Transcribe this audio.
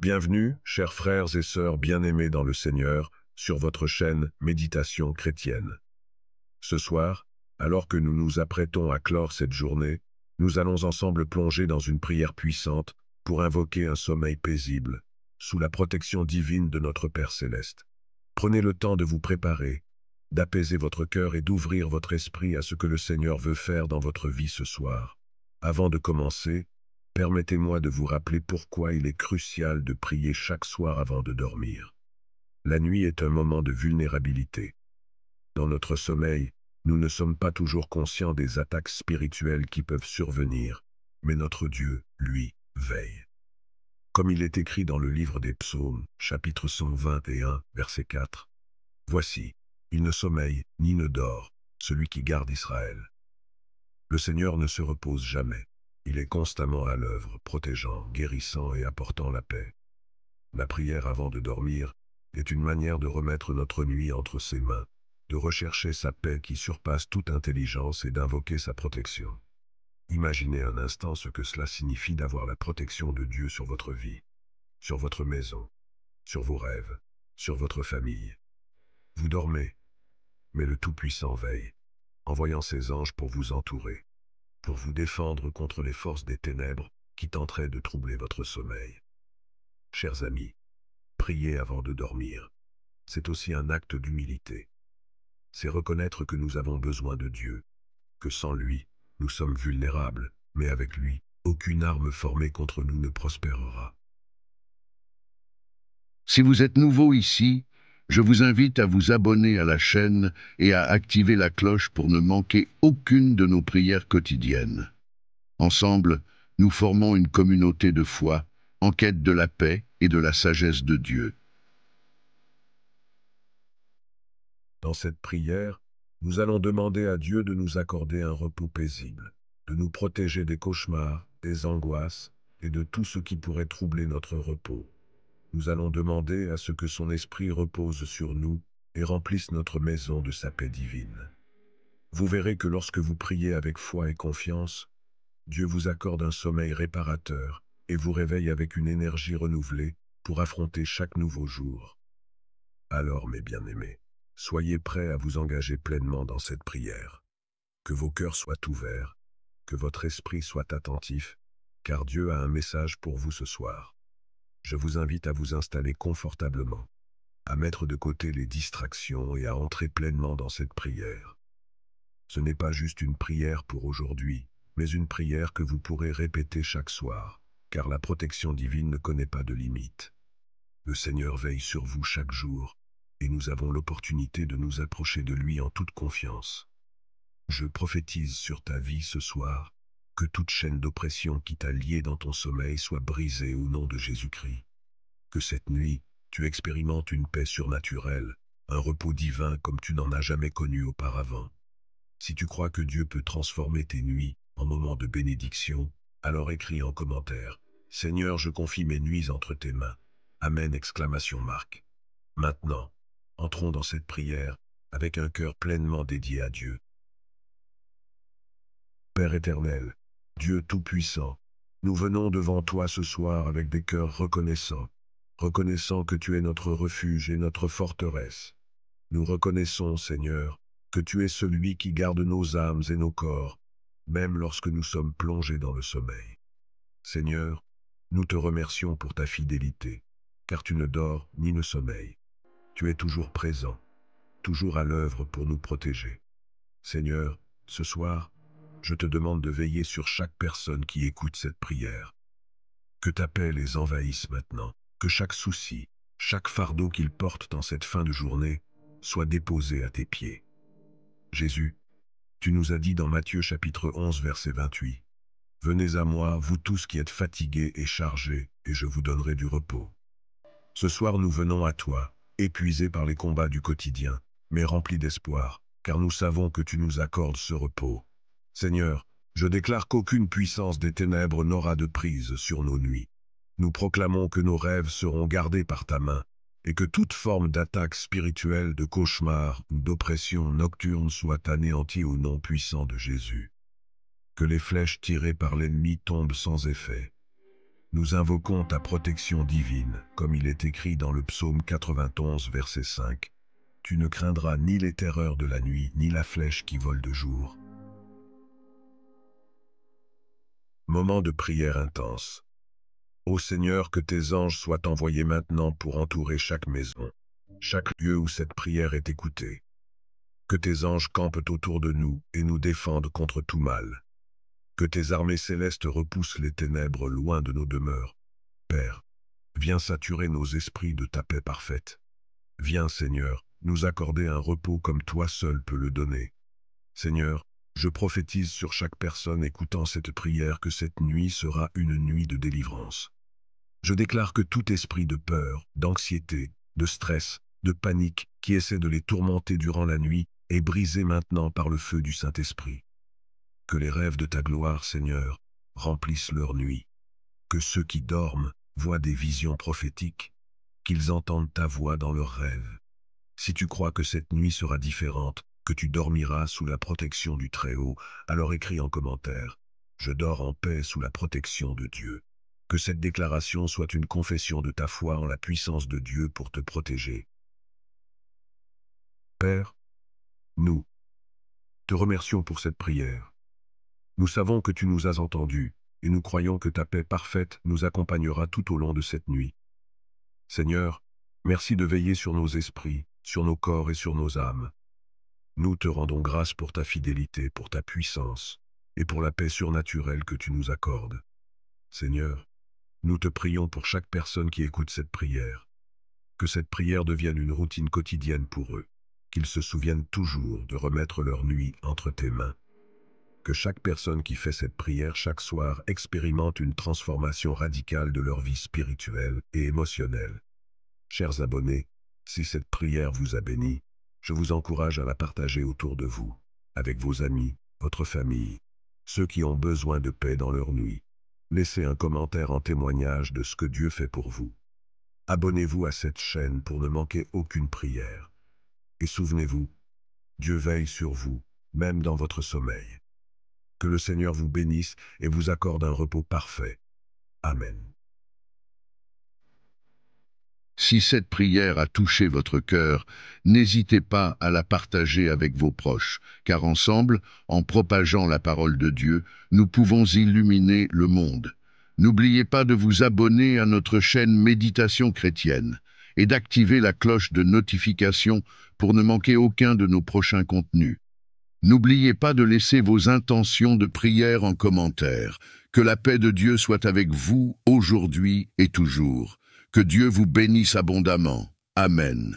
Bienvenue, chers frères et sœurs bien-aimés dans le Seigneur, sur votre chaîne Méditation chrétienne. Ce soir, alors que nous nous apprêtons à clore cette journée, nous allons ensemble plonger dans une prière puissante pour invoquer un sommeil paisible, sous la protection divine de notre Père Céleste. Prenez le temps de vous préparer, d'apaiser votre cœur et d'ouvrir votre esprit à ce que le Seigneur veut faire dans votre vie ce soir. Avant de commencer, permettez-moi de vous rappeler pourquoi il est crucial de prier chaque soir avant de dormir. La nuit est un moment de vulnérabilité. Dans notre sommeil, nous ne sommes pas toujours conscients des attaques spirituelles qui peuvent survenir, mais notre Dieu, lui, veille. Comme il est écrit dans le livre des Psaumes, chapitre 121, verset 4, « Voici, il ne sommeille ni ne dort, celui qui garde Israël. » Le Seigneur ne se repose jamais. Il est constamment à l'œuvre, protégeant, guérissant et apportant la paix. La prière avant de dormir est une manière de remettre notre nuit entre ses mains, de rechercher sa paix qui surpasse toute intelligence et d'invoquer sa protection. Imaginez un instant ce que cela signifie d'avoir la protection de Dieu sur votre vie, sur votre maison, sur vos rêves, sur votre famille. Vous dormez, mais le Tout-Puissant veille, envoyant ses anges pour vous entourer, pour vous défendre contre les forces des ténèbres qui tenteraient de troubler votre sommeil. Chers amis, prier avant de dormir, c'est aussi un acte d'humilité. C'est reconnaître que nous avons besoin de Dieu, que sans lui, nous sommes vulnérables, mais avec lui, aucune arme formée contre nous ne prospérera. Si vous êtes nouveau ici, je vous invite à vous abonner à la chaîne et à activer la cloche pour ne manquer aucune de nos prières quotidiennes. Ensemble, nous formons une communauté de foi, en quête de la paix et de la sagesse de Dieu. Dans cette prière, nous allons demander à Dieu de nous accorder un repos paisible, de nous protéger des cauchemars, des angoisses et de tout ce qui pourrait troubler notre repos. Nous allons demander à ce que son esprit repose sur nous et remplisse notre maison de sa paix divine. Vous verrez que lorsque vous priez avec foi et confiance, Dieu vous accorde un sommeil réparateur et vous réveille avec une énergie renouvelée pour affronter chaque nouveau jour. Alors, mes bien-aimés, soyez prêts à vous engager pleinement dans cette prière. Que vos cœurs soient ouverts, que votre esprit soit attentif, car Dieu a un message pour vous ce soir. Je vous invite à vous installer confortablement, à mettre de côté les distractions et à entrer pleinement dans cette prière. Ce n'est pas juste une prière pour aujourd'hui, mais une prière que vous pourrez répéter chaque soir, car la protection divine ne connaît pas de limite. Le Seigneur veille sur vous chaque jour, et nous avons l'opportunité de nous approcher de lui en toute confiance. Je prophétise sur ta vie ce soir, que toute chaîne d'oppression qui t'a lié dans ton sommeil soit brisée au nom de Jésus-Christ. Que cette nuit, tu expérimentes une paix surnaturelle, un repos divin comme tu n'en as jamais connu auparavant. Si tu crois que Dieu peut transformer tes nuits en moments de bénédiction, alors écris en commentaire « Seigneur, je confie mes nuits entre tes mains. Amen !» Maintenant, entrons dans cette prière avec un cœur pleinement dédié à Dieu. Père éternel, Dieu Tout-Puissant, nous venons devant toi ce soir avec des cœurs reconnaissants, reconnaissant que tu es notre refuge et notre forteresse. Nous reconnaissons, Seigneur, que tu es celui qui garde nos âmes et nos corps, même lorsque nous sommes plongés dans le sommeil. Seigneur, nous te remercions pour ta fidélité, car tu ne dors ni ne sommeilles. Tu es toujours présent, toujours à l'œuvre pour nous protéger. Seigneur, ce soir, je te demande de veiller sur chaque personne qui écoute cette prière. Que ta paix les envahisse maintenant, que chaque souci, chaque fardeau qu'ils portent dans cette fin de journée soit déposé à tes pieds. Jésus, tu nous as dit dans Matthieu chapitre 11 verset 28, « Venez à moi, vous tous qui êtes fatigués et chargés, et je vous donnerai du repos. » Ce soir nous venons à toi, épuisés par les combats du quotidien, mais remplis d'espoir, car nous savons que tu nous accordes ce repos. Seigneur, je déclare qu'aucune puissance des ténèbres n'aura de prise sur nos nuits. Nous proclamons que nos rêves seront gardés par ta main, et que toute forme d'attaque spirituelle, de cauchemar ou d'oppression nocturne soit anéantie au nom puissant de Jésus. Que les flèches tirées par l'ennemi tombent sans effet. Nous invoquons ta protection divine, comme il est écrit dans le psaume 91, verset 5. Tu ne craindras ni les terreurs de la nuit, ni la flèche qui vole de jour. Moment de prière intense. Ô Seigneur, que tes anges soient envoyés maintenant pour entourer chaque maison, chaque lieu où cette prière est écoutée. Que tes anges campent autour de nous et nous défendent contre tout mal. Que tes armées célestes repoussent les ténèbres loin de nos demeures. Père, viens saturer nos esprits de ta paix parfaite. Viens, Seigneur, nous accorder un repos comme toi seul peux le donner. Seigneur, je prophétise sur chaque personne écoutant cette prière que cette nuit sera une nuit de délivrance. Je déclare que tout esprit de peur, d'anxiété, de stress, de panique qui essaie de les tourmenter durant la nuit est brisé maintenant par le feu du Saint-Esprit. Que les rêves de ta gloire, Seigneur, remplissent leur nuit. Que ceux qui dorment voient des visions prophétiques, qu'ils entendent ta voix dans leurs rêves. Si tu crois que cette nuit sera différente, que tu dormiras sous la protection du Très-Haut, alors écris en commentaire « Je dors en paix sous la protection de Dieu ». Que cette déclaration soit une confession de ta foi en la puissance de Dieu pour te protéger. Père, nous te remercions pour cette prière. Nous savons que tu nous as entendus, et nous croyons que ta paix parfaite nous accompagnera tout au long de cette nuit. Seigneur, merci de veiller sur nos esprits, sur nos corps et sur nos âmes. Nous te rendons grâce pour ta fidélité, pour ta puissance, et pour la paix surnaturelle que tu nous accordes. Seigneur, nous te prions pour chaque personne qui écoute cette prière. Que cette prière devienne une routine quotidienne pour eux, qu'ils se souviennent toujours de remettre leur nuit entre tes mains. Que chaque personne qui fait cette prière chaque soir expérimente une transformation radicale de leur vie spirituelle et émotionnelle. Chers abonnés, si cette prière vous a béni, je vous encourage à la partager autour de vous, avec vos amis, votre famille, ceux qui ont besoin de paix dans leur nuit. Laissez un commentaire en témoignage de ce que Dieu fait pour vous. Abonnez-vous à cette chaîne pour ne manquer aucune prière. Et souvenez-vous, Dieu veille sur vous, même dans votre sommeil. Que le Seigneur vous bénisse et vous accorde un repos parfait. Amen. Si cette prière a touché votre cœur, n'hésitez pas à la partager avec vos proches, car ensemble, en propageant la parole de Dieu, nous pouvons illuminer le monde. N'oubliez pas de vous abonner à notre chaîne Méditation chrétienne et d'activer la cloche de notification pour ne manquer aucun de nos prochains contenus. N'oubliez pas de laisser vos intentions de prière en commentaire. Que la paix de Dieu soit avec vous aujourd'hui et toujours. Que Dieu vous bénisse abondamment. Amen.